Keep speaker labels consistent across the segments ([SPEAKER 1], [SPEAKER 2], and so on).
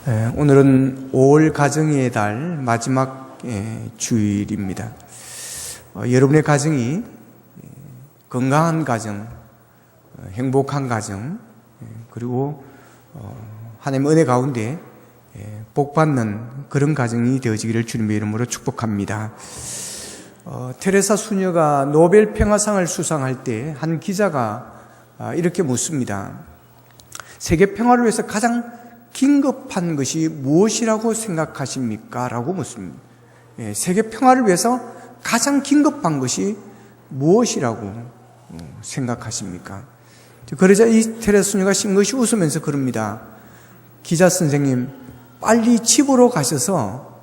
[SPEAKER 1] 오늘은 5월 가정의 달 마지막 주일입니다. 여러분의 가정이 건강한 가정, 행복한 가정, 그리고 하나님의 은혜 가운데 복받는 그런 가정이 되어지기를 주님의 이름으로 축복합니다. 테레사 수녀가 노벨 평화상을 수상할 때 한 기자가 이렇게 묻습니다. 세계 평화를 위해서 가장 긴급한 것이 무엇이라고 생각하십니까? 라고 묻습니다. 세계 평화를 위해서 가장 긴급한 것이 무엇이라고 생각하십니까? 그러자 이 테레사 수녀가 싱긋이 웃으면서 그럽니다. 기자 선생님, 빨리 집으로 가셔서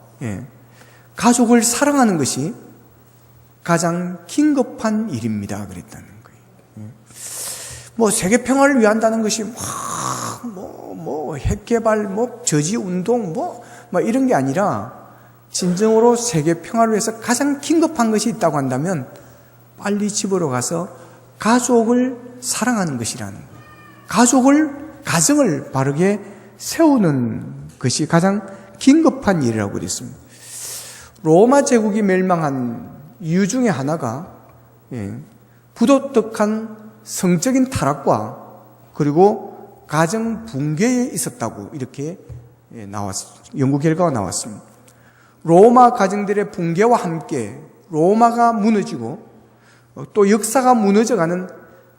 [SPEAKER 1] 가족을 사랑하는 것이 가장 긴급한 일입니다. 그랬다는 거예요. 뭐 세계 평화를 위한다는 것이 핵 개발, 저지 운동, 이런 게 아니라 진정으로 세계 평화를 위해서 가장 긴급한 것이 있다고 한다면 빨리 집으로 가서 가족을 사랑하는 것이라는 거예요. 가정을 바르게 세우는 것이 가장 긴급한 일이라고 그랬습니다. 로마 제국이 멸망한 이유 중에 하나가 부도덕한 성적인 타락과 그리고 가정 붕괴에 있었다고 이렇게 연구 결과가 나왔습니다. 로마 가정들의 붕괴와 함께 로마가 무너지고 또 역사가 무너져가는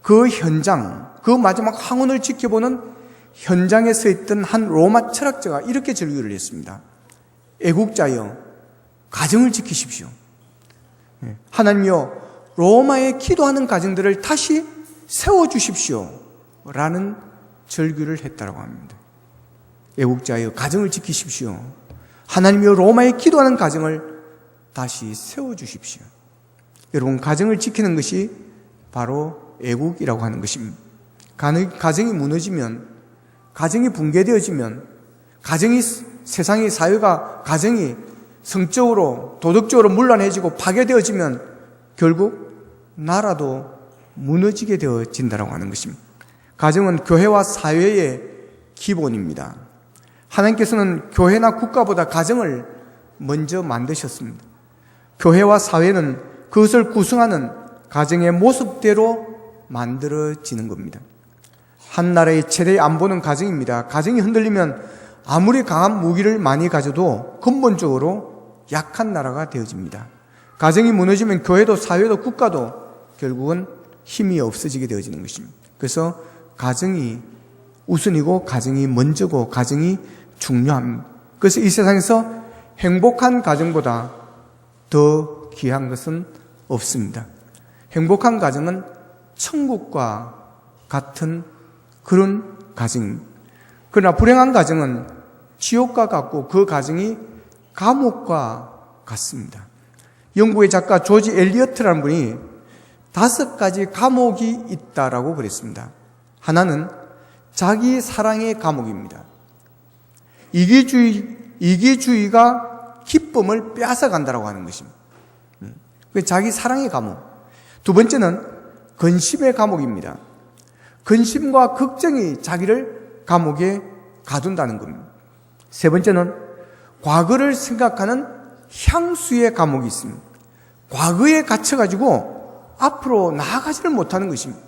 [SPEAKER 1] 그 현장, 그 마지막 황혼을 지켜보는 현장에 서 있던 한 로마 철학자가 이렇게 절규를 했습니다. 애국자여, 가정을 지키십시오. 하나님이여, 로마에 기도하는 가정들을 다시 세워주십시오. 라는 절규를 했다고 합니다. 애국자여, 가정을 지키십시오. 하나님이여, 로마에 기도하는 가정을 다시 세워주십시오. 여러분, 가정을 지키는 것이 바로 애국이라고 하는 것입니다. 가정이 무너지면, 가정이 붕괴되어지면, 세상의 사회가 가정이 성적으로, 도덕적으로 문란해지고 파괴되어지면 결국 나라도 무너지게 되어진다고 하는 것입니다. 가정은 교회와 사회의 기본입니다. 하나님께서는 교회나 국가보다 가정을 먼저 만드셨습니다. 교회와 사회는 그것을 구성하는 가정의 모습대로 만들어지는 겁니다. 한 나라의 최대의 안보는 가정입니다. 가정이 흔들리면 아무리 강한 무기를 많이 가져도 근본적으로 약한 나라가 되어집니다. 가정이 무너지면 교회도 사회도 국가도 결국은 힘이 없어지게 되어지는 것입니다. 그래서 가정이 우선이고 가정이 먼저고 가정이 중요합니다. 그래서 이 세상에서 행복한 가정보다 더 귀한 것은 없습니다. 행복한 가정은 천국과 같은 그런 가정입니다. 그러나 불행한 가정은 지옥과 같고 그 가정이 감옥과 같습니다. 영국의 작가 조지 엘리어트라는 분이 5가지 감옥이 있다라고 그랬습니다. 하나는 자기 사랑의 감옥입니다. 이기주의가 기쁨을 빼앗아간다라고 하는 것입니다. 자기 사랑의 감옥. 두 번째는 근심의 감옥입니다. 근심과 걱정이 자기를 감옥에 가둔다는 겁니다. 세 번째는 과거를 생각하는 향수의 감옥이 있습니다. 과거에 갇혀가지고 앞으로 나아가지를 못하는 것입니다.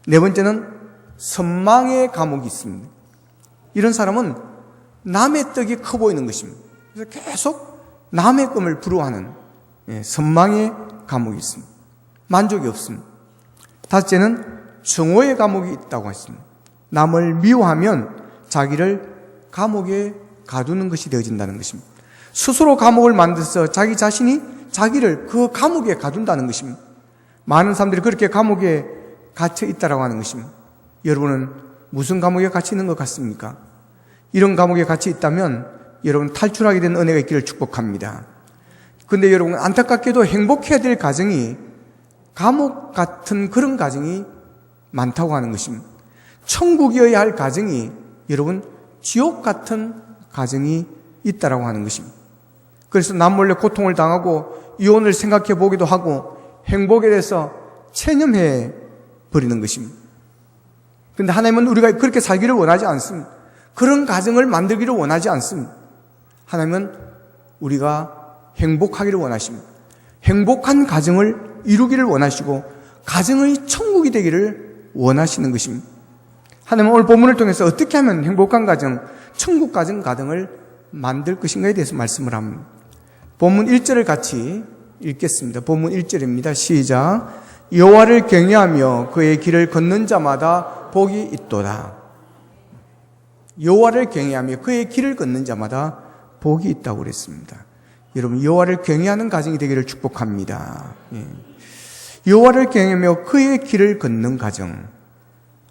[SPEAKER 1] 네 번째는 선망의 감옥이 있습니다. 이런 사람은 남의 떡이 커 보이는 것입니다. 그래서 계속 남의 꿈을 부러워하는 선망의 감옥이 있습니다. 만족이 없습니다. 다섯째는 정오의 감옥이 있다고 했습니다. 남을 미워하면 자기를 감옥에 가두는 것이 되어진다는 것입니다. 스스로 감옥을 만들어서 자기 자신이 자기를 그 감옥에 가둔다는 것입니다. 많은 사람들이 그렇게 감옥에 갇혀 있다라고 하는 것입니다. 여러분은 무슨 감옥에 갇혀 있는 것 같습니까? 이런 감옥에 갇혀 있다면 여러분 탈출하게 된 은혜가 있기를 축복합니다. 그런데 여러분 안타깝게도 행복해야 될 가정이 감옥 같은 그런 가정이 많다고 하는 것입니다. 천국이어야 할 가정이 여러분 지옥 같은 가정이 있다라고 하는 것입니다. 그래서 남몰래 고통을 당하고 이혼을 생각해 보기도 하고 행복에 대해서 체념해 버리는 것입니다. 그런데 하나님은 우리가 그렇게 살기를 원하지 않습니다. 그런 가정을 만들기를 원하지 않습니다. 하나님은 우리가 행복하기를 원하십니다. 행복한 가정을 이루기를 원하시고 가정의 천국이 되기를 원하시는 것입니다. 하나님은 오늘 본문을 통해서 어떻게 하면 행복한 가정, 천국 가정을 만들 것인가에 대해서 말씀을 합니다. 본문 1절을 같이 읽겠습니다. 본문 1절입니다. 시작. 여호와를 경외하며 그의 길을 걷는 자마다 복이 있도다. 여호와를 경외하며 그의 길을 걷는 자마다 복이 있다고 그랬습니다. 여러분, 여호와를 경외하는 가정이 되기를 축복합니다. 여호와를 경외하며 그의 길을 걷는 가정,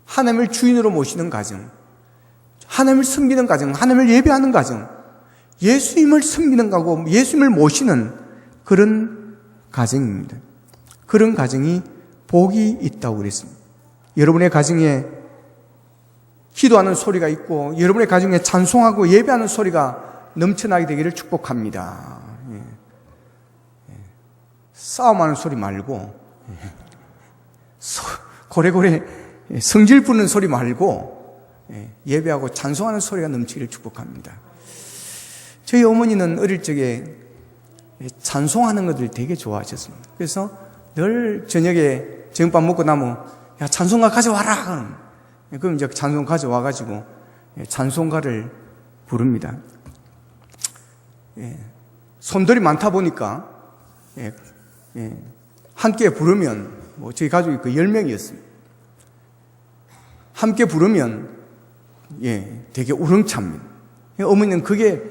[SPEAKER 1] 하나님을 주인으로 모시는 가정, 하나님을 섬기는 가정, 하나님을 예배하는 가정, 예수님을 섬기는 가고 예수님을 모시는 그런 가정입니다. 그런 가정이 복이 있다고 그랬습니다. 여러분의 가정에 기도하는 소리가 있고 여러분의 가정에 찬송하고 예배하는 소리가 넘쳐나게 되기를 축복합니다. 싸움하는 소리 말고 고래고래 성질 부는 소리 말고 예배하고 찬송하는 소리가 넘치기를 축복합니다. 저희 어머니는 어릴 적에 찬송하는 것을 되게 좋아하셨습니다. 그래서 늘 저녁에 저녁밥 먹고 나면 야, 찬송가 가져와라. 그럼 이제 찬송 가져와가지고 찬송가를 부릅니다. 손들이 많다 보니까 함께 부르면 저희 가족이 그 10명이었습니다. 함께 부르면 되게 우렁찹니다. 어머니는 그게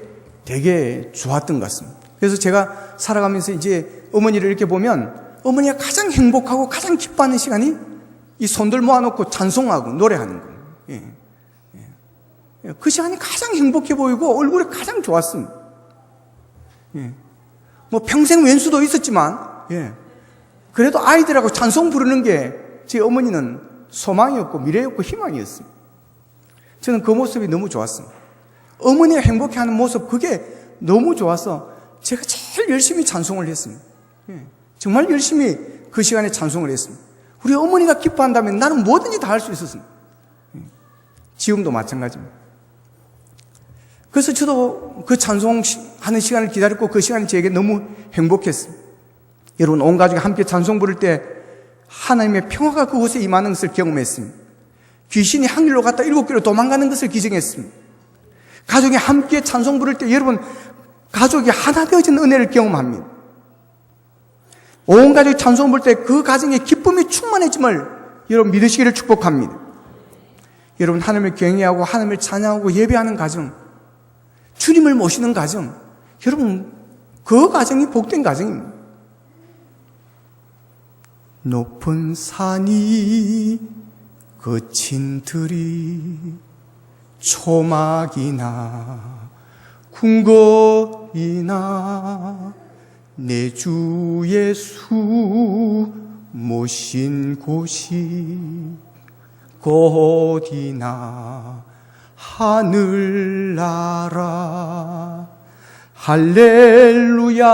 [SPEAKER 1] 되게 좋았던 것 같습니다. 그래서 제가 살아가면서 이제 어머니를 이렇게 보면 어머니가 가장 행복하고 가장 기뻐하는 시간이 이 손들 모아놓고 찬송하고 노래하는 거예요. 그 시간이 가장 행복해 보이고 얼굴이 가장 좋았습니다. 뭐 평생 왼수도 있었지만 그래도 아이들하고 찬송 부르는 게 제 어머니는 소망이었고 미래였고 희망이었습니다. 저는 그 모습이 너무 좋았습니다. 어머니가 행복해하는 모습, 그게 너무 좋아서 제가 제일 열심히 찬송을 했습니다. 정말 열심히 그 시간에 찬송을 했습니다. 우리 어머니가 기뻐한다면 나는 뭐든지 다 할 수 있었습니다. 지금도 마찬가지입니다. 그래서 저도 그 찬송하는 시간을 기다렸고 그 시간이 저에게 너무 행복했습니다. 여러분, 온 가족이 함께 찬송 부를 때 하나님의 평화가 그곳에 임하는 것을 경험했습니다. 귀신이 한 길로 갔다 7길로 도망가는 것을 기증했습니다. 가족이 함께 찬송 부를 때 여러분, 가족이 하나 되어진 은혜를 경험합니다. 온 가족이 찬송 부를 때 그 가정에 기쁨이 충만해짐을 여러분 믿으시기를 축복합니다. 여러분, 하나님을 경외하고 하나님을 찬양하고 예배하는 가정, 주님을 모시는 가정, 여러분 그 가정이 복된 가정입니다. 높은 산이 거친 들이 초막이나 궁궐이나 내 주 예수 모신 곳이 어디나 하늘나라 할렐루야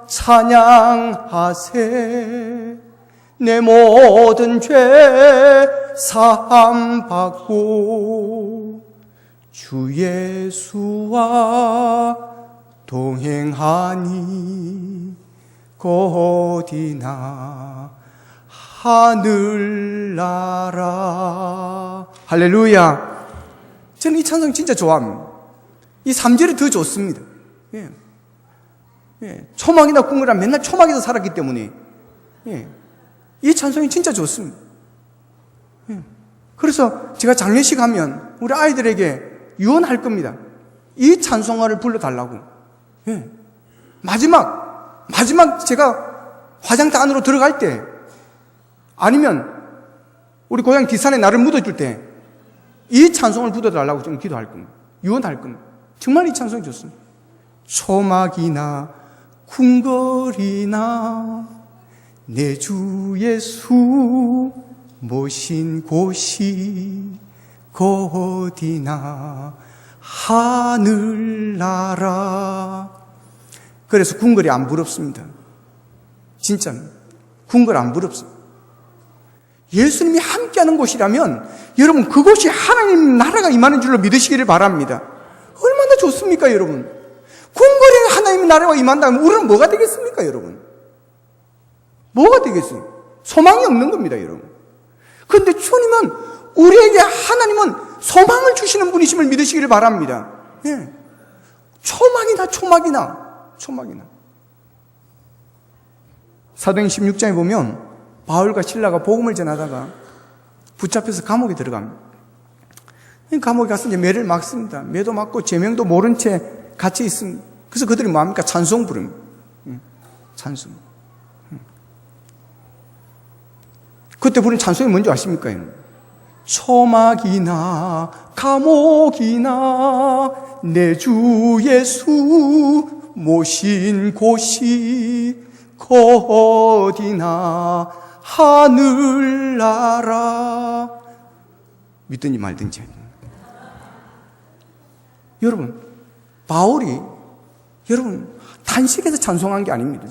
[SPEAKER 1] 찬양하세 내 모든 죄 사함 받고 주 예수와 동행하니 어디나 하늘나라. 할렐루야. 저는 이 찬송 진짜 좋아합니다. 이 3절이 더 좋습니다. 초막이나 궁궐이나 맨날 초막에서 살았기 때문에 이 찬송이 진짜 좋습니다. 그래서 제가 장례식 하면 우리 아이들에게 유언할 겁니다. 이 찬송가를 불러달라고. 마지막 제가 화장터 안으로 들어갈 때 아니면 우리 고향 뒷산에 나를 묻어줄 때 이 찬송을 불러달라고 좀 기도할 겁니다. 유언할 겁니다. 정말 이 찬송이 좋습니다. 초막이나 궁궐이나 내 주 예수 모신 곳이 어디나 하늘나라. 그래서 궁궐이 안 부럽습니다. 진짜입니다. 궁궐 안 부럽습니다. 예수님이 함께하는 곳이라면 여러분 그곳이 하나님 나라가 임하는 줄로 믿으시기를 바랍니다. 얼마나 좋습니까 여러분? 궁궐에 하나님의 나라가 임한다면 우리는 뭐가 되겠습니까 여러분? 뭐가 되겠어요? 소망이 없는 겁니다 여러분. 그런데 주님은 우리에게 하나님은 소망을 주시는 분이심을 믿으시기를 바랍니다. 예. 초막이나 사도행 16장에 보면 바울과 실라가 복음을 전하다가 붙잡혀서 감옥에 들어갑니다. 감옥에 가서 이제 매를 맞습니다. 매도 맞고 제명도 모른 채 같이 있습니다. 그래서 그들이 뭐합니까? 찬송 부릅니다. 찬송. 그때 부른 찬송이 뭔지 아십니까? 초막이나 감옥이나 내 주 예수 모신 곳이 어디나 하늘나라. 믿든지 말든지. 여러분, 바울이 여러분 단식에서 찬송한 게 아닙니다.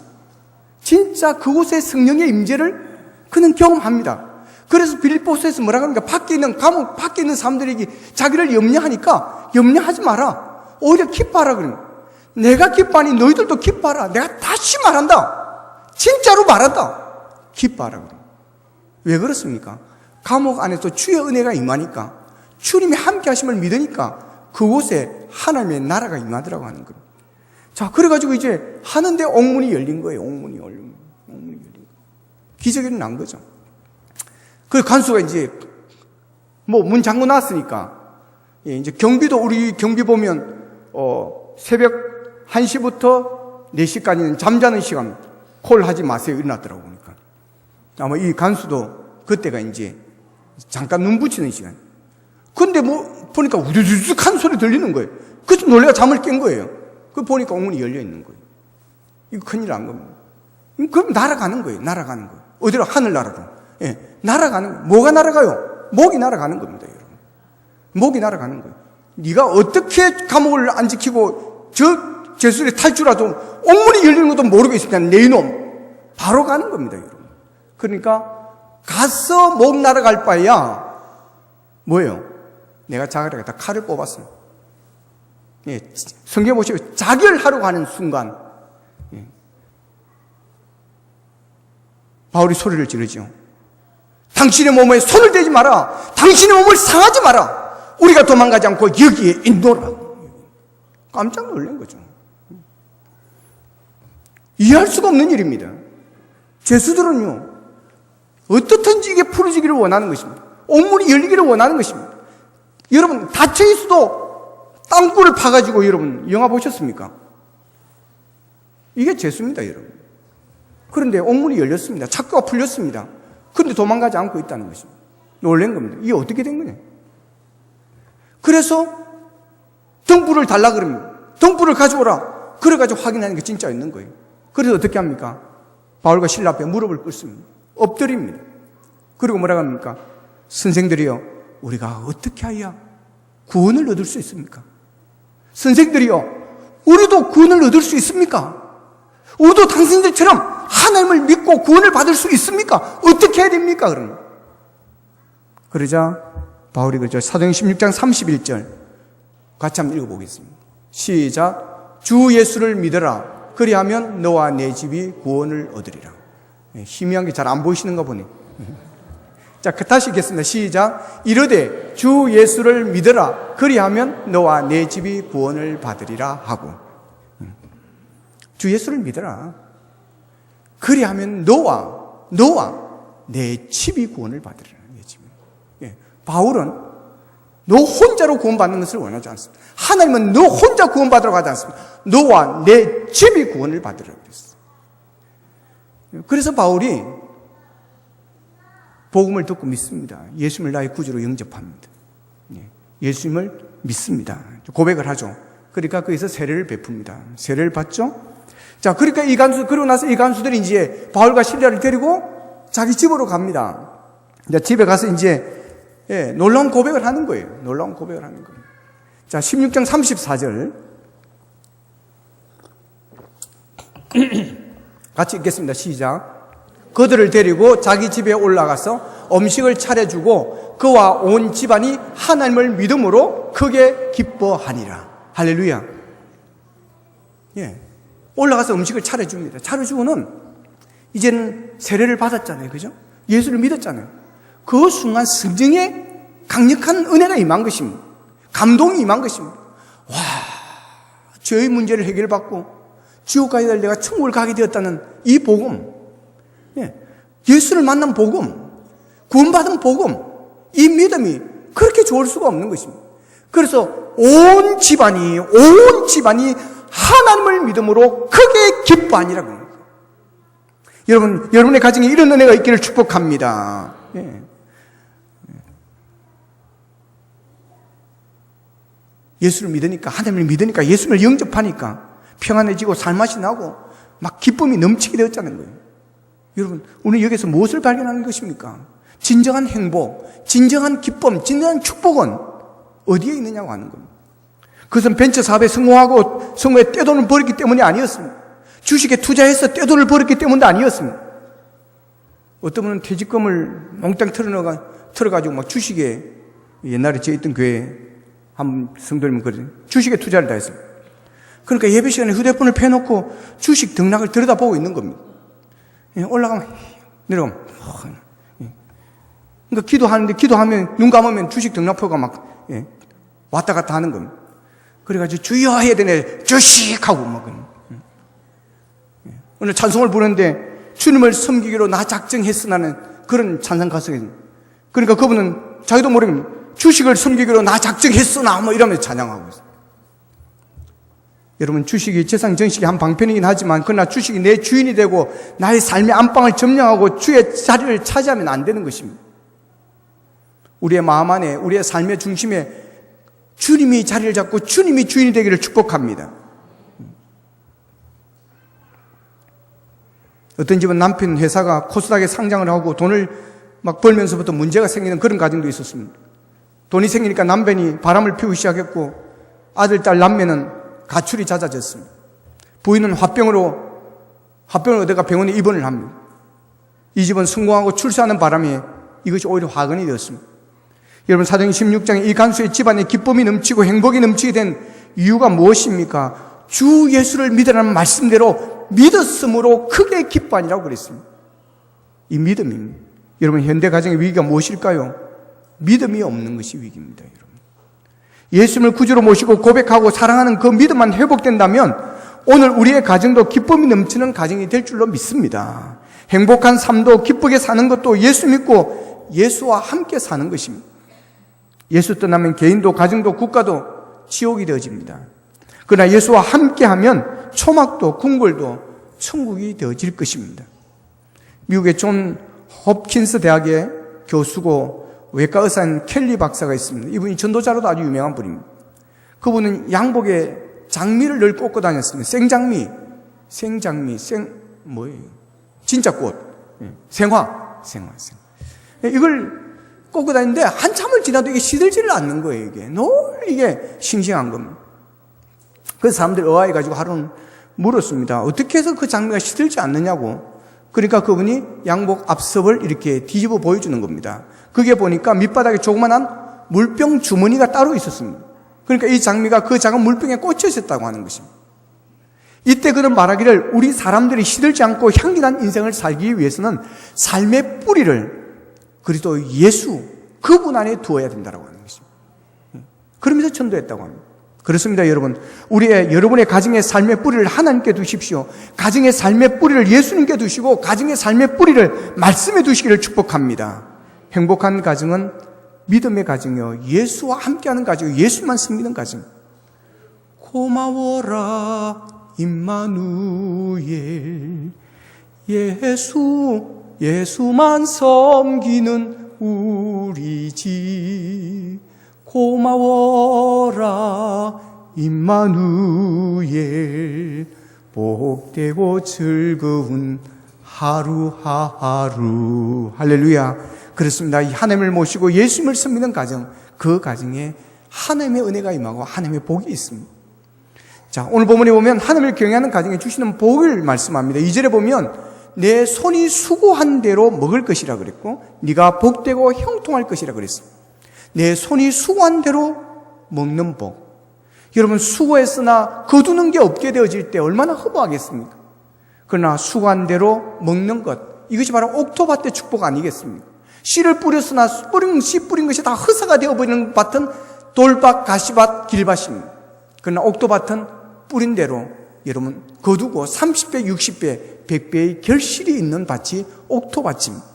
[SPEAKER 1] 진짜 그곳의 성령의 임재를 그는 경험합니다. 그래서 빌립보서에서 뭐라고 합니까? 밖에 있는 감옥 밖에 있는 사람들에게 자기를 염려하니까 염려하지 마라. 오히려 기뻐하라 그래요. 내가 기뻐하니 너희들도 기뻐하라. 내가 다시 말한다. 진짜로 말한다. 기뻐하라 그래요. 왜 그렇습니까? 감옥 안에서 주의 은혜가 임하니까 주님이 함께 하심을 믿으니까 그곳에 하나님의 나라가 임하더라고 하는 거예요. 자, 그래가지고 이제 하는데 옥문이 열린 거예요. 옥문이 열린 거예요. 기적이 난 거죠. 그 간수가 이제 문 잠궈 놨으니까 이제 경비도 우리 경비 보면 새벽 1시부터 4시까지는 잠자는 시간 콜 하지 마세요 일어났더라고 보니까 아마 이 간수도 그때가 이제 잠깐 눈 붙이는 시간. 근데 보니까 우두둑한 소리 들리는 거예요. 그래서 놀래가 잠을 깬 거예요. 그 보니까 옥문이 열려 있는 거예요. 이거 큰일 난 겁니다. 그럼 날아가는 거예요. 날아가는 거예요. 어디로? 하늘나라로. 예, 날아가는 거예요. 뭐가 날아가요? 목이 날아가는 겁니다, 여러분. 목이 날아가는 거예요. 네가 어떻게 감옥을 안 지키고 저 죄수들이 탈출하도 옥문이 열리는 것도 모르고 있으니까 내 이놈 바로 가는 겁니다, 여러분. 그러니까 가서 목 날아갈 바에야 뭐예요? 내가 자기를 갖다 칼을 뽑았어요. 예, 성경 보시면 자결하려고 하는 순간 바울이 소리를 지르죠. 당신의 몸에 손을 대지 마라. 당신의 몸을 상하지 마라. 우리가 도망가지 않고 여기에 있노라. 깜짝 놀란 거죠. 이해할 수가 없는 일입니다. 죄수들은요, 어떻든지 이게 풀어지기를 원하는 것입니다. 옥문이 열리기를 원하는 것입니다. 여러분, 닫혀있어도 땅굴을 파가지고 여러분, 영화 보셨습니까? 이게 죄수입니다, 여러분. 그런데 옥문이 열렸습니다. 착고가 풀렸습니다. 그런데 도망가지 않고 있다는 것입니다. 놀란 겁니다. 이게 어떻게 된 거냐? 그래서 등불을 달라 그럽니다. 등불을 가져오라. 그래가지고 확인하니까 진짜 있는 거예요. 그래서 어떻게 합니까? 바울과 실라 앞에 무릎을 꿇습니다. 엎드립니다. 그리고 뭐라고 합니까? 선생들이여, 우리가 어떻게 해야 구원을 얻을 수 있습니까? 선생들이여, 우리도 구원을 얻을 수 있습니까? 우리도 당신들처럼 하나님을 믿고 구원을 받을 수 있습니까? 어떻게 해야 됩니까? 그러면 그러자 바울이 그러죠. 사도행 16장 31절 같이 한번 읽어보겠습니다. 시작. 주 예수를 믿어라. 그리하면 너와 내 집이 구원을 얻으리라. 희미한 게 잘 안 보이시는가 보네. 자, 다시 읽겠습니다. 시작. 이르되 주 예수를 믿어라. 그리하면 너와 내 집이 구원을 받으리라 하고. 주 예수를 믿어라. 그리하면 너와 내 집이 구원을 받으리라. 내 집이. 예. 바울은 너 혼자로 구원받는 것을 원하지 않습니다. 하나님은 너 혼자 구원받으러 가지 않습니다. 너와 내 집이 구원을 받으라고 그랬어요. 그래서 바울이 복음을 듣고 믿습니다. 예수님을 나의 구주로 영접합니다. 예수님을 믿습니다. 고백을 하죠. 그러니까 거기서 세례를 베풉니다. 세례를 받죠. 자, 그러니까 그러고 나서 이 간수들이 이제 바울과 실라를 데리고 자기 집으로 갑니다. 이제 집에 가서 이제 놀라운 고백을 하는 거예요. 놀라운 고백을 하는 거예요. 자, 16장 34절. 같이 읽겠습니다. 시작. 그들을 데리고 자기 집에 올라가서 음식을 차려주고 그와 온 집안이 하나님을 믿음으로 크게 기뻐하니라. 할렐루야. 예. 올라가서 음식을 차려줍니다. 차려주고는 이제는 세례를 받았잖아요. 그죠? 예수를 믿었잖아요. 그 순간 성령의 강력한 은혜가 임한 것입니다. 감동이 임한 것입니다. 와, 죄의 문제를 해결받고 지옥 가야 될 내가 천국을 가게 되었다는 이 복음, 예. 예수를 만난 복음, 구원받은 복음, 이 믿음이 그렇게 좋을 수가 없는 것입니다. 그래서 온 집안이 하나님을 믿음으로 크게 기뻐하니라고 합니다. 여러분, 여러분의 가정에 이런 은혜가 있기를 축복합니다. 예. 예수를 믿으니까, 하나님을 믿으니까, 예수를 영접하니까 평안해지고 살맛이 나고 막 기쁨이 넘치게 되었다는 거예요. 여러분, 오늘 여기서 무엇을 발견하는 것입니까? 진정한 행복, 진정한 기쁨, 진정한 축복은 어디에 있느냐고 하는 겁니다. 그것은 벤처 사업에 성공에 떼돈을 벌었기 때문이 아니었습니다. 주식에 투자해서 떼돈을 벌었기 때문도 아니었습니다. 어떤 분은 퇴직금을 몽땅 털어가지고 막 주식에, 옛날에 저 있던 교회에 한 성도님은 그러죠. 주식에 투자를 다 했습니다. 그러니까 예배 시간에 휴대폰을 펴놓고 주식 등락을 들여다보고 있는 겁니다. 올라가면 내려가면 그러니까 기도하면 눈 감으면 주식 등락표가 막 왔다 갔다 하는 겁니다. 그래가지고 주여 해야 되네 주식하고 막 오늘 찬송을 부르는데 주님을 섬기기로 나 작정했으나는 그런 찬송 가수가 있습니다. 그러니까 그분은 자기도 모르면 주식을 섬기기로 나 작정했으나 뭐 이러면서 찬양하고 있어요. 여러분, 주식이 재산 정식의 한 방편이긴 하지만 그러나 주식이 내 주인이 되고 나의 삶의 안방을 점령하고 주의 자리를 차지하면 안 되는 것입니다. 우리의 마음 안에, 우리의 삶의 중심에 주님이 자리를 잡고 주님이 주인이 되기를 축복합니다. 어떤 집은 남편 회사가 코스닥에 상장을 하고 돈을 막 벌면서부터 문제가 생기는 그런 가정도 있었습니다. 돈이 생기니까 남편이 바람을 피우기 시작했고 아들, 딸, 남매는 가출이 잦아졌습니다. 부인은 화병을 얻어가 병원에 입원을 합니다. 이 집은 성공하고 출세하는 바람에 이것이 오히려 화근이 되었습니다. 여러분, 사도행 16장에 이 간수의 집안에 기쁨이 넘치고 행복이 넘치게 된 이유가 무엇입니까? 주 예수를 믿으라는 말씀대로 믿었으므로 크게 기뻐하니라고 그랬습니다. 이 믿음입니다. 여러분, 현대 가정의 위기가 무엇일까요? 믿음이 없는 것이 위기입니다. 여러분, 예수님을 구주로 모시고 고백하고 사랑하는 그 믿음만 회복된다면 오늘 우리의 가정도 기쁨이 넘치는 가정이 될 줄로 믿습니다. 행복한 삶도 기쁘게 사는 것도 예수 믿고 예수와 함께 사는 것입니다. 예수 떠나면 개인도 가정도 국가도 지옥이 되어집니다. 그러나 예수와 함께하면 초막도 궁궐도 천국이 되어질 것입니다. 미국의 존 홉킨스 대학의 교수고 외과 의사인 켈리 박사가 있습니다. 이분이 전도자로도 아주 유명한 분입니다. 그분은 양복에 장미를 늘 꽂고 다녔습니다. 뭐예요? 진짜 꽃. 생화. 이걸 꽂고 다니는데 한참을 지나도 이게 시들지를 않는 거예요, 이게. 늘 이게 싱싱한 겁니다. 그래서 사람들이 의아해가지고 하루는 물었습니다. 어떻게 해서 그 장미가 시들지 않느냐고. 그러니까 그분이 양복 앞섭을 이렇게 뒤집어 보여주는 겁니다. 그게 보니까 밑바닥에 조그만한 물병 주머니가 따로 있었습니다. 그러니까 이 장미가 그 작은 물병에 꽂혀 있었다고 하는 것입니다. 이때 그는 말하기를 우리 사람들이 시들지 않고 향기난 인생을 살기 위해서는 삶의 뿌리를 그리스도 예수 그분 안에 두어야 된다고 하는 것입니다. 그러면서 전도했다고 합니다. 그렇습니다, 여러분. 여러분의 가정의 삶의 뿌리를 하나님께 두십시오. 가정의 삶의 뿌리를 예수님께 두시고 가정의 삶의 뿌리를 말씀에 두시기를 축복합니다. 행복한 가정은 믿음의 가정이요, 예수와 함께하는 가정이요, 예수만 섬기는 가정. 고마워라 임마누엘, 예수만 섬기는 우리 집. 고마워라 임마누엘, 복되고 즐거운 하루하루. 할렐루야. 그렇습니다. 하나님을 모시고 예수님을 섬기는 가정, 그 가정에 하나님의 은혜가 임하고 하나님의 복이 있습니다. 자, 오늘 본문에 보면 하나님을 경외하는 가정에 주시는 복을 말씀합니다. 2절에 보면 내 손이 수고한 대로 먹을 것이라 그랬고 네가 복되고 형통할 것이라 그랬어요. 내 손이 수고한 대로 먹는 복. 여러분, 수고했으나 거두는 게 없게 되어질 때 얼마나 허무하겠습니까? 그러나 수고한 대로 먹는 것, 이것이 바로 옥토밭의 축복 아니겠습니까? 씨를 뿌렸으나 씨 뿌린 것이 다 흑사가 되어버리는 밭은 돌밭, 가시밭, 길밭입니다. 그러나 옥토밭은 뿌린 대로 여러분 거두고 30배, 60배, 100배의 결실이 있는 밭이 옥토밭입니다.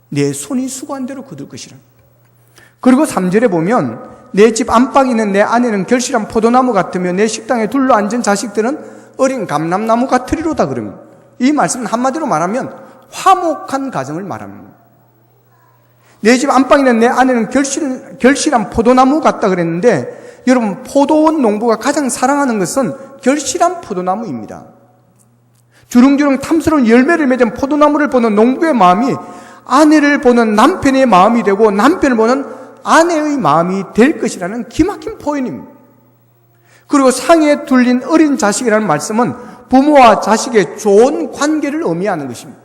[SPEAKER 1] 내 손이 수고한 대로 거둘 것이라. 그리고 3절에 보면 내 집 안방에 있는 내 아내는 결실한 포도나무 같으며 내 식당에 둘러앉은 자식들은 어린 감람나무 같으리로다 그러면 이 말씀은 한마디로 말하면 화목한 가정을 말합니다. 내 집 안방에 있는 내 아내는 결실한 포도나무 같다 그랬는데 여러분, 포도원 농부가 가장 사랑하는 것은 결실한 포도나무입니다. 주렁주렁 탐스러운 열매를 맺은 포도나무를 보는 농부의 마음이 아내를 보는 남편의 마음이 되고 남편을 보는 아내의 마음이 될 것이라는 기막힌 표현입니다. 그리고 상에 둘린 어린 자식이라는 말씀은 부모와 자식의 좋은 관계를 의미하는 것입니다.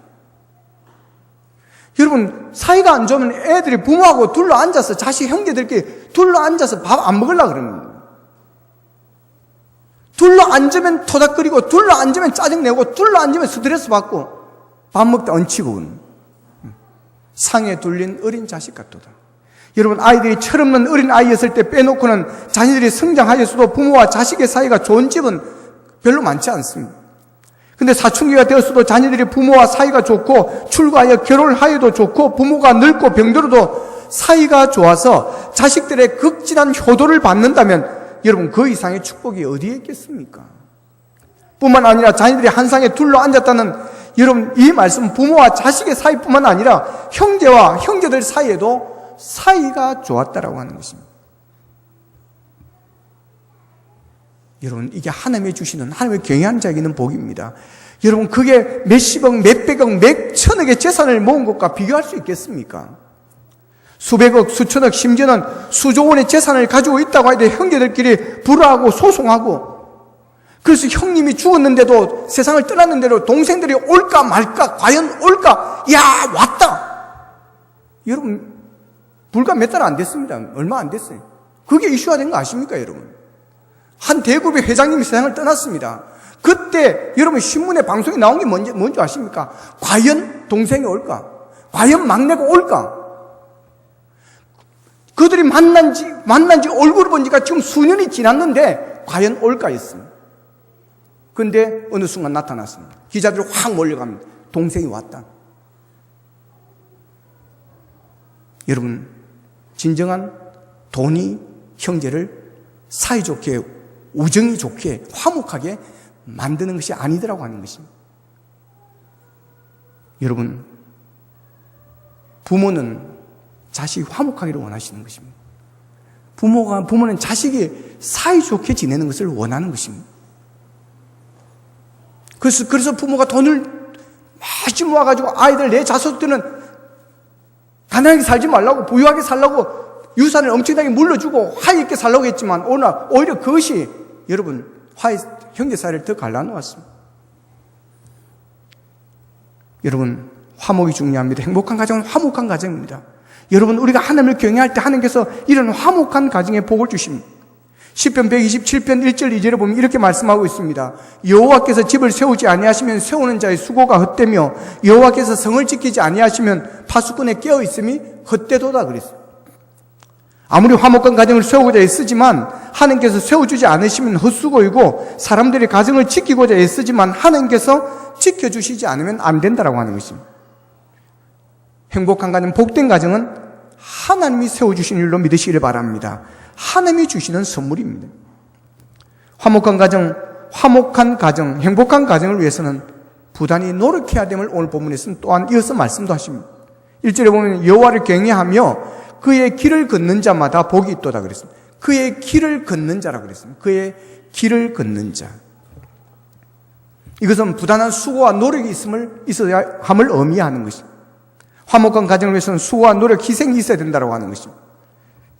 [SPEAKER 1] 여러분, 사이가 안 좋으면 애들이 부모하고 둘러앉아서 자식 형제들끼리 둘러앉아서 밥 안 먹으려고 그러는 거예요. 둘러앉으면 토닥거리고 둘러앉으면 짜증내고 둘러앉으면 스트레스 받고 밥 먹다 얹히고 상에 둘린 어린 자식 같도다. 여러분, 아이들이 철없는 어린 아이였을 때 빼놓고는 자녀들이 성장하였어도 부모와 자식의 사이가 좋은 집은 별로 많지 않습니다. 근데 사춘기가 되었어도 자녀들이 부모와 사이가 좋고 출가하여 결혼하여도 좋고 부모가 늙고 병들어도 사이가 좋아서 자식들의 극진한 효도를 받는다면 여러분, 그 이상의 축복이 어디에 있겠습니까? 뿐만 아니라 자녀들이 한 상에 둘러앉았다는 여러분, 이 말씀은 부모와 자식의 사이뿐만 아니라 형제와 형제들 사이에도 사이가 좋았다라고 하는 것입니다. 여러분, 이게 하나님이 주시는, 하나님의 경외하는 자에게 있는 복입니다. 여러분, 그게 몇십억, 몇백억, 몇천억의 재산을 모은 것과 비교할 수 있겠습니까? 수백억, 수천억, 심지어는 수조 원의 재산을 가지고 있다고 하는데 형제들끼리 불화하고 소송하고, 그래서 형님이 죽었는데도, 세상을 떠났는데도 동생들이 올까 말까, 과연 올까? 야, 왔다! 여러분, 불과 몇 달 안 됐습니다. 얼마 안 됐어요. 그게 이슈가 된 거 아십니까, 여러분? 한 대기업의 회장님이 세상을 떠났습니다. 그때 여러분 신문에 방송에 나온 게 뭔지 아십니까? 과연 동생이 올까? 과연 막내가 올까? 그들이 만난 지 얼굴을 본 지가 지금 수년이 지났는데 과연 올까 했습니다. 그런데 어느 순간 나타났습니다. 기자들이 확 몰려갑니다. 동생이 왔다. 여러분, 진정한 돈이 형제를 사이좋게, 우정이 좋게, 화목하게 만드는 것이 아니더라고 하는 것입니다. 여러분, 부모는 자식이 화목하기를 원하시는 것입니다. 부모는 자식이 사이좋게 지내는 것을 원하는 것입니다. 그래서 부모가 돈을 많이 모아가지고 아이들, 내 자손들은 가난하게 살지 말라고, 부유하게 살라고 유산을 엄청나게 물려주고 화해 있게 살라고 했지만 오히려 그것이 여러분 형제 사이를 더 갈라놓았습니다. 여러분, 화목이 중요합니다. 행복한 가정은 화목한 가정입니다. 여러분, 우리가 하나님을 경외할 때 하나님께서 이런 화목한 가정에 복을 주십니다. 시편 127편 1절 2절에 보면 이렇게 말씀하고 있습니다. 여호와께서 집을 세우지 아니하시면 세우는 자의 수고가 헛되며 여호와께서 성을 지키지 아니하시면 파수꾼에 깨어 있음이 헛되도다 그랬어요. 아무리 화목한 가정을 세우고자 애쓰지만 하나님께서 세워주지 않으시면 헛수고이고 사람들이 가정을 지키고자 애쓰지만 하나님께서 지켜주시지 않으면 안 된다라고 하는 것입니다. 행복한 가정, 복된 가정은 하나님이 세워주신 일로 믿으시기를 바랍니다. 하나님이 주시는 선물입니다. 화목한 가정, 행복한 가정을 위해서는 부단히 노력해야 됨을 오늘 본문에서는 또한 이어서 말씀도 하십니다. 1절에 보면 여호와를 경외하며 그의 길을 걷는 자마다 복이 있도다 그랬습니다. 그의 길을 걷는 자라고 그랬습니다. 그의 길을 걷는 자. 이것은 부단한 수고와 노력이 있어야 함을 의미하는 것입니다. 화목한 가정을 위해서는 수고와 노력, 희생이 있어야 된다고 하는 것입니다.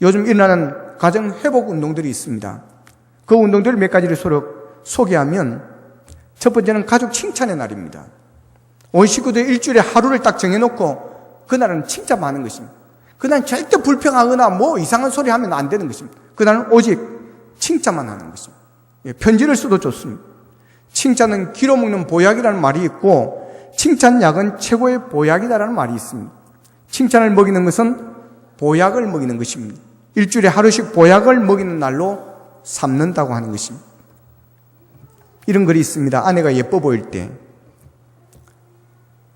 [SPEAKER 1] 요즘 일어나는 가정 회복 운동들이 있습니다. 그 운동들을 몇 가지를 소개하면 첫 번째는 가족 칭찬의 날입니다. 온 식구들 일주일에 하루를 딱 정해놓고 그날은 칭찬하는 것입니다. 그날은 절대 불평하거나 뭐 이상한 소리 하면 안 되는 것입니다. 그날은 오직 칭찬만 하는 것입니다. 편지를 써도 좋습니다. 칭찬은 기로 먹는 보약이라는 말이 있고 칭찬약은 최고의 보약이다라는 말이 있습니다. 칭찬을 먹이는 것은 보약을 먹이는 것입니다. 일주일에 하루씩 보약을 먹이는 날로 삼는다고 하는 것입니다. 이런 글이 있습니다. 아내가 예뻐 보일 때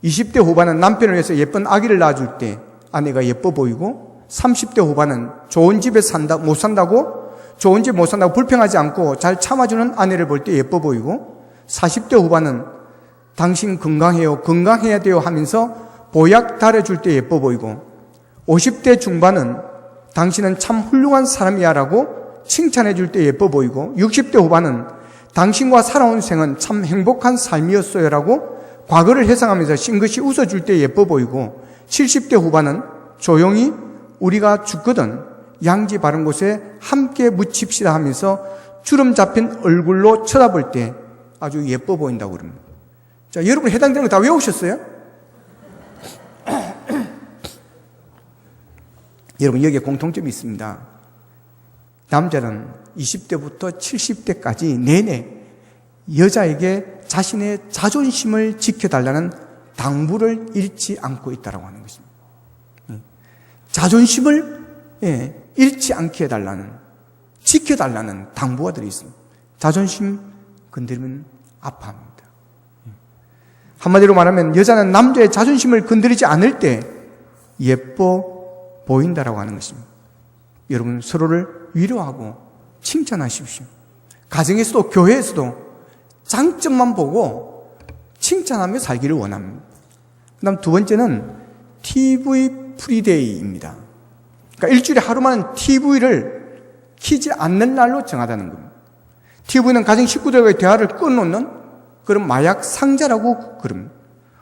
[SPEAKER 1] 20대 후반은 남편을 위해서 예쁜 아기를 낳아줄 때 아내가 예뻐 보이고 30대 후반은 좋은 집에 못 산다고 좋은 집 못 산다고 불평하지 않고 잘 참아주는 아내를 볼 때 예뻐 보이고 40대 후반은 당신 건강해요, 건강해야 돼요 하면서 보약 달아줄 때 예뻐 보이고 50대 중반은 당신은 참 훌륭한 사람이야 라고 칭찬해 줄 때 예뻐 보이고 60대 후반은 당신과 살아온 생은 참 행복한 삶이었어요 라고 과거를 회상하면서 싱긋이 웃어줄 때 예뻐 보이고 70대 후반은 조용히 우리가 죽거든 양지 바른 곳에 함께 묻힙시다 하면서 주름 잡힌 얼굴로 쳐다볼 때 아주 예뻐 보인다고 그럽니다. 자, 여러분 해당되는 거 다 외우셨어요? 여러분 여기에 공통점이 있습니다. 남자는 20대부터 70대까지 내내 여자에게 자신의 자존심을 지켜달라는 당부를 잃지 않고 있다고 하는 것입니다. 자존심을 잃지 않게 해달라는, 지켜달라는 당부가 들어있습니다. 자존심 건드리면 아파합니다. 한마디로 말하면 여자는 남자의 자존심을 건드리지 않을 때 예뻐 보인다라고 하는 것입니다. 여러분 서로를 위로하고 칭찬하십시오. 가정에서도 교회에서도 장점만 보고 칭찬하며 살기를 원합니다. 그 다음 두 번째는 TV 프리데이입니다. 그러니까 일주일에 하루만 TV를 켜지 않는 날로 정하다는 겁니다. TV는 가정 식구들과의 대화를 끊어놓는 그런 마약 상자라고 그럽니다.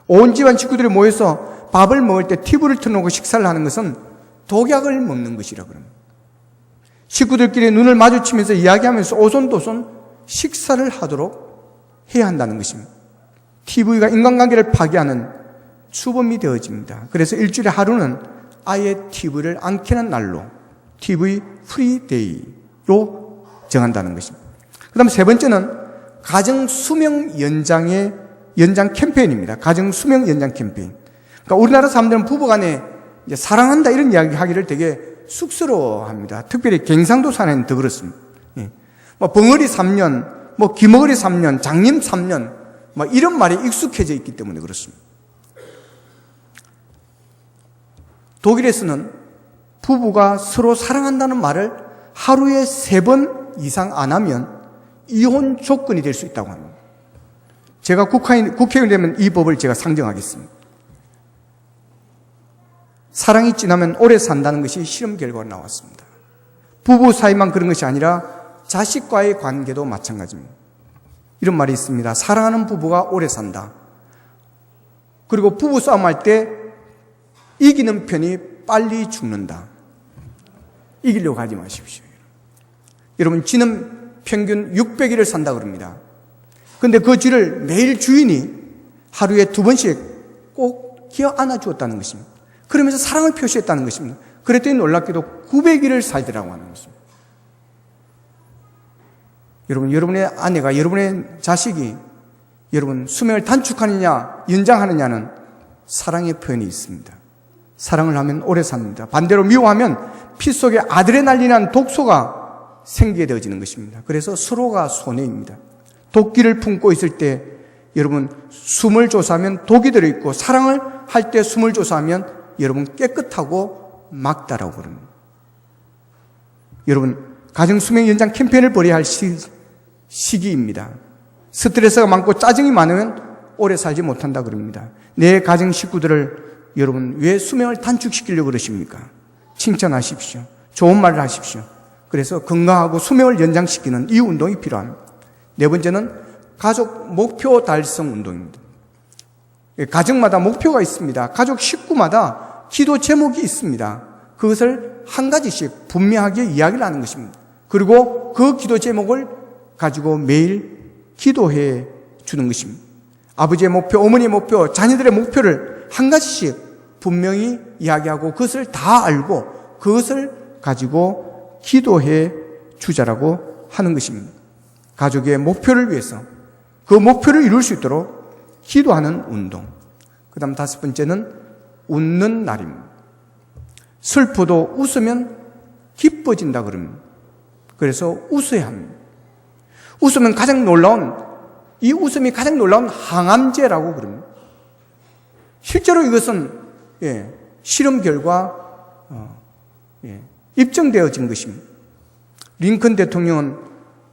[SPEAKER 1] 온 집안 식구들이 모여서 밥을 먹을 때 TV를 틀어놓고 식사를 하는 것은 독약을 먹는 것이라고 합니다. 식구들끼리 눈을 마주치면서 이야기하면서 오손도손 식사를 하도록 해야 한다는 것입니다. TV가 인간관계를 파괴하는 수범이 되어집니다. 그래서 일주일에 하루는 아예 TV를 안 켜는 날로 TV 프리데이로 정한다는 것입니다. 그 다음 세 번째는 가정 수명 연장 캠페인입니다. 가정 수명 연장 캠페인. 그러니까 우리나라 사람들은 부부간에 이제 사랑한다 이런 이야기 하기를 되게 쑥스러워합니다. 특별히 경상도 사내는 더 그렇습니다. 뭐 벙어리 3년, 뭐 기머거리 3년, 장님 3년, 뭐 이런 말이 익숙해져 있기 때문에 그렇습니다. 독일에서는 부부가 서로 사랑한다는 말을 하루에 3번 이상 안 하면 이혼 조건이 될 수 있다고 합니다. 제가 국회의원이 되면 이 법을 제가 상정하겠습니다. 사랑이 진하면 오래 산다는 것이 실험 결과가 나왔습니다. 부부 사이만 그런 것이 아니라 자식과의 관계도 마찬가지입니다. 이런 말이 있습니다. 사랑하는 부부가 오래 산다. 그리고 부부 싸움할 때 이기는 편이 빨리 죽는다. 이기려고 하지 마십시오. 여러분, 쥐는 평균 600일을 산다 그럽니다. 그런데 그 쥐를 매일 주인이 하루에 2번씩 꼭 기어 안아주었다는 것입니다. 그러면서 사랑을 표시했다는 것입니다. 그랬더니 놀랍게도 900일을 살더라고 하는 것입니다. 여러분, 여러분의 아내가, 여러분의 자식이 여러분 수명을 단축하느냐 연장하느냐는 사랑의 표현이 있습니다. 사랑을 하면 오래 삽니다. 반대로 미워하면 피 속에 아드레날린이라는 독소가 생기게 되어지는 것입니다. 그래서 서로가 손해입니다. 도끼를 품고 있을 때 여러분 숨을 조사하면 독이 들어있고, 사랑을 할 때 숨을 조사하면 여러분 깨끗하고 막다라고 그럽니다. 여러분, 가정수명 연장 캠페인을 벌여야 할 시기입니다. 스트레스가 많고 짜증이 많으면 오래 살지 못한다 그럽니다. 내 가정 식구들을 여러분 왜 수명을 단축시키려고 그러십니까? 칭찬하십시오. 좋은 말을 하십시오. 그래서 건강하고 수명을 연장시키는 이 운동이 필요합니다. 네 번째는 가족 목표 달성 운동입니다. 가정마다 목표가 있습니다. 가족 식구마다 기도 제목이 있습니다. 그것을 한 가지씩 분명하게 이야기를 하는 것입니다. 그리고 그 기도 제목을 가지고 매일 기도해 주는 것입니다. 아버지의 목표, 어머니의 목표, 자녀들의 목표를 한 가지씩 분명히 이야기하고 그것을 다 알고 그것을 가지고 기도해 주자라고 하는 것입니다. 가족의 목표를 위해서 그 목표를 이룰 수 있도록 기도하는 운동. 그 다음 5번째는 웃는 날입니다. 슬퍼도 웃으면 기뻐진다 그럽니다. 그래서 웃어야 합니다. 웃으면 가장 놀라운, 이 웃음이 가장 놀라운 항암제라고 그럽니다. 실제로 이것은 실험 결과 입증되어진 것입니다. 링컨 대통령은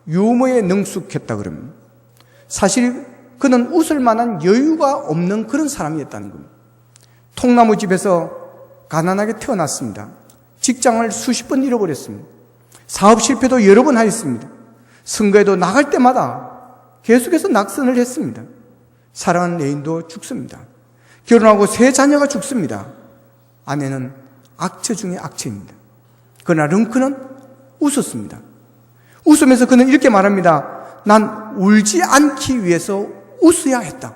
[SPEAKER 1] 유머에 능숙했다 그럽니다. 사실 그는 웃을 만한 여유가 없는 그런 사람이었다는 겁니다. 통나무 집에서 가난하게 태어났습니다. 직장을 수십 번 잃어버렸습니다. 사업 실패도 여러 번 하였습니다. 선거에도 나갈 때마다 계속해서 낙선을 했습니다. 사랑하는 애인도 죽습니다. 결혼하고 3 자녀가 죽습니다. 아내는 악처 중에 악처입니다. 그러나 링컨은 웃었습니다. 웃으면서 그는 이렇게 말합니다. 난 울지 않기 위해서 웃어야 했다.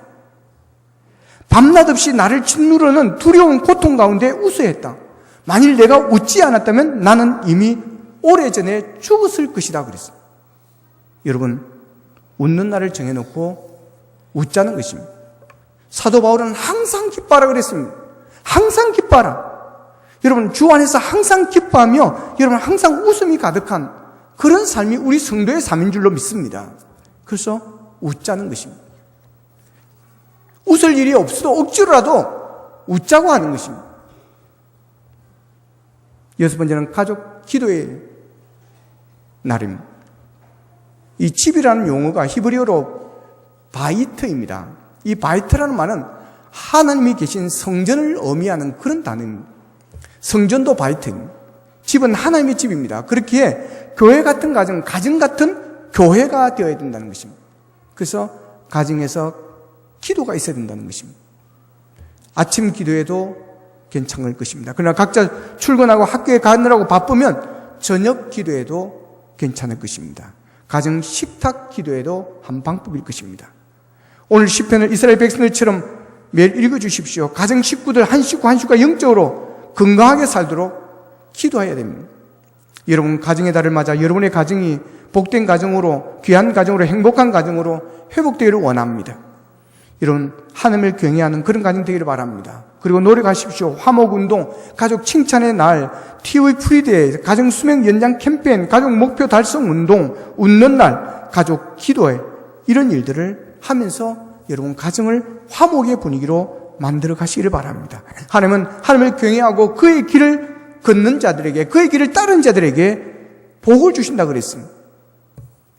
[SPEAKER 1] 밤낮 없이 나를 짓누르는 두려운 고통 가운데 웃어야 했다. 만일 내가 웃지 않았다면 나는 이미 오래전에 죽었을 것이다 그랬습니다. 여러분, 웃는 날을 정해놓고 웃자는 것입니다. 사도 바울은 항상 기뻐하라 그랬습니다. 항상 기뻐하라. 여러분, 주 안에서 항상 기뻐하며 여러분 항상 웃음이 가득한 그런 삶이 우리 성도의 삶인 줄로 믿습니다. 그래서 웃자는 것입니다. 웃을 일이 없어도 억지로라도 웃자고 하는 것입니다. 6번째는 가족 기도의 날입니다. 이 집이라는 용어가 히브리어로 바이트입니다. 이 바이트라는 말은 하나님이 계신 성전을 의미하는 그런 단어입니다. 성전도 바이트입니다. 집은 하나님의 집입니다. 그렇기에 교회 같은 가정 같은 교회가 되어야 된다는 것입니다. 그래서 가정에서 기도가 있어야 된다는 것입니다. 아침 기도에도 괜찮을 것입니다. 그러나 각자 출근하고 학교에 가느라고 바쁘면 저녁 기도에도 괜찮을 것입니다. 가정 식탁 기도에도 한 방법일 것입니다. 오늘 시편을 이스라엘 백성들처럼 매일 읽어주십시오. 가정 식구들 한 식구가 영적으로 건강하게 살도록 기도해야 됩니다. 여러분 가정의 달을 맞아 여러분의 가정이 복된 가정으로, 귀한 가정으로, 행복한 가정으로 회복되기를 원합니다. 여러분 하나님을 경외하는 그런 가정 되기를 바랍니다. 그리고 노력하십시오. 화목운동, 가족 칭찬의 날, TV 프리데이, 가정 수명 연장 캠페인, 가족 목표 달성 운동, 웃는 날, 가족 기도회, 이런 일들을 하면서 여러분 가정을 화목의 분위기로 만들어 가시기를 바랍니다. 하나님은 하나님을 경외하고 그의 길을 걷는 자들에게, 그의 길을 따르는 자들에게 복을 주신다 그랬습니다.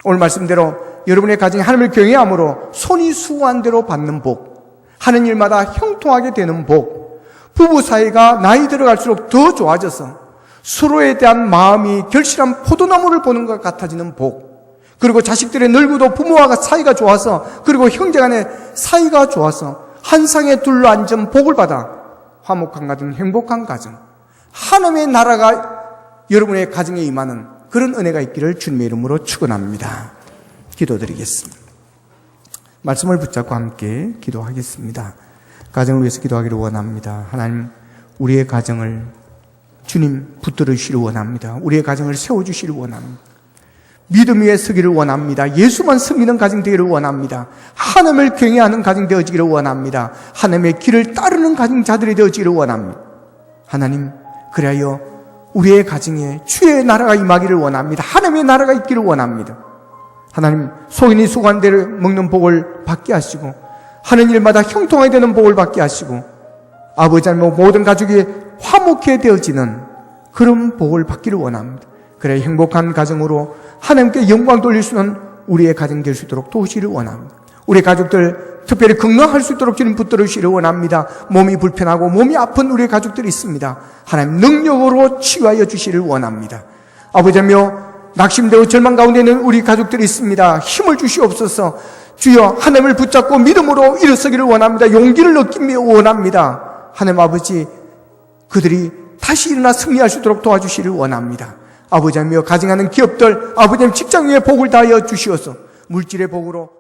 [SPEAKER 1] 오늘 말씀대로 여러분의 가정이 하나님을 경외함으로 손이 수고한 대로 받는 복, 하는 일마다 형통하게 되는 복, 부부 사이가 나이 들어갈수록 더 좋아져서 서로에 대한 마음이 결실한 포도나무를 보는 것 같아지는 복, 그리고 자식들의 늙어도 부모와 사이가 좋아서, 그리고 형제간의 사이가 좋아서 한 상에 둘러앉은 복을 받아 화목한 가정, 행복한 가정, 하나님의 나라가 여러분의 가정에 임하는 그런 은혜가 있기를 주님의 이름으로 축원합니다. 기도드리겠습니다. 말씀을 붙잡고 함께 기도하겠습니다. 가정을 위해서 기도하기를 원합니다. 하나님, 우리의 가정을 주님 붙들으시기를 원합니다. 우리의 가정을 세워주시기를 원합니다. 믿음 위에 서기를 원합니다. 예수만 섬기는 가정 되기를 원합니다. 하나님을 경외하는 가정 되어지기를 원합니다. 하나님의 길을 따르는 가정자들이 되어지기를 원합니다. 하나님, 그리하여 우리의 가정에 주의 나라가 임하기를 원합니다. 하나님의 나라가 있기를 원합니다. 하나님, 소인이 수고한 대로 먹는 복을 받게 하시고, 하는 일마다 형통하게 되는 복을 받게 하시고, 아버지 하나님 모든 가족이 화목해 되어지는 그런 복을 받기를 원합니다. 그래 행복한 가정으로 하나님께 영광 돌릴 수 있는 우리의 가정 될 수 있도록 도우시기를 원합니다. 우리 가족들 특별히 건강할 수 있도록 주님 붙들어 주시기를 원합니다. 몸이 불편하고 몸이 아픈 우리의 가족들이 있습니다. 하나님 능력으로 치유하여 주시기를 원합니다. 아버지며 낙심되고 절망 가운데 있는 우리 가족들이 있습니다. 힘을 주시옵소서. 주여 하나님을 붙잡고 믿음으로 일어서기를 원합니다. 용기를 얻기 원합니다. 하나님 아버지, 그들이 다시 일어나 승리할 수 있도록 도와주시기를 원합니다. 아버지며 가정하는 기업들, 아버지님 직장 위에 복을 다하여 주시어서 물질의 복으로